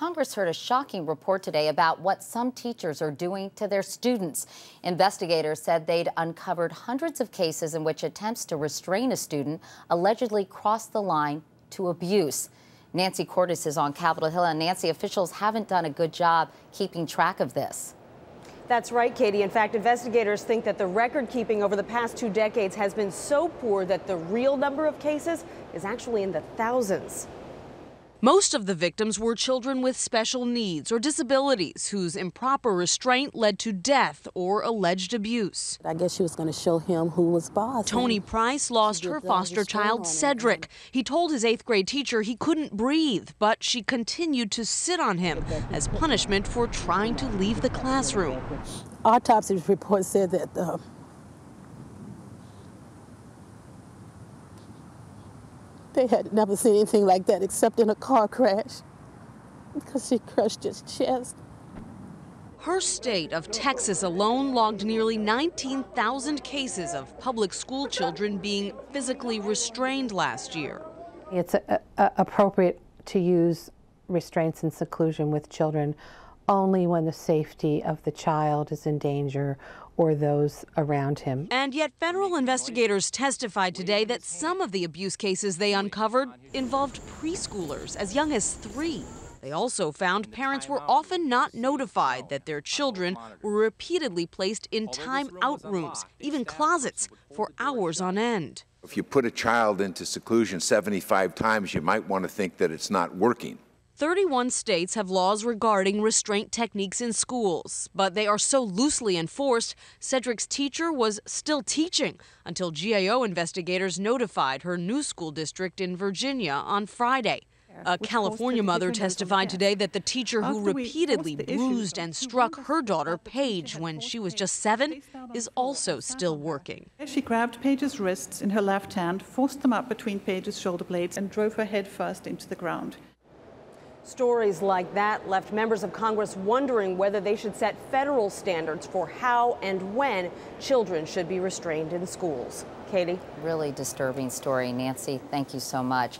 Congress heard a shocking report today about what some teachers are doing to their students. Investigators said they'd uncovered hundreds of cases in which attempts to restrain a student allegedly crossed the line to abuse. Nancy Cordes is on Capitol Hill, and Nancy, officials haven't done a good job keeping track of this. That's right, Katie. In fact, investigators think that the record keeping over the past 2 decades has been so poor that the real number of cases is actually in the thousands. Most of the victims were children with special needs or disabilities whose improper restraint led to death or alleged abuse. I guess she was going to show him who was boss. Tony Price lost her foster child, Cedric. He told his 8th grade teacher he couldn't breathe, but she continued to sit on him as punishment for trying to leave the classroom. Autopsy report said that they had never seen anything like that except in a car crash because she crushed his chest. Her state of Texas alone logged nearly 19,000 cases of public school children being physically restrained last year. It's appropriate to use restraints and seclusion with children only when the safety of the child is in danger or those around him. And yet federal investigators testified today that some of the abuse cases they uncovered involved preschoolers as young as 3. They also found parents were often not notified that their children were repeatedly placed in time-out rooms, even closets, for hours on end. If you put a child into seclusion 75 times, you might want to think that it's not working. 31 states have laws regarding restraint techniques in schools, but they are so loosely enforced, Cedric's teacher was still teaching until GAO investigators notified her new school district in Virginia on Friday. A California mother testified today that the teacher who repeatedly bruised and struck her daughter, Paige, when she was just 7, is also still working. She grabbed Paige's wrists in her left hand, forced them up between Paige's shoulder blades, and drove her head first into the ground. Stories like that left members of Congress wondering whether they should set federal standards for how and when children should be restrained in schools. Katie? Really disturbing story. Nancy, thank you so much.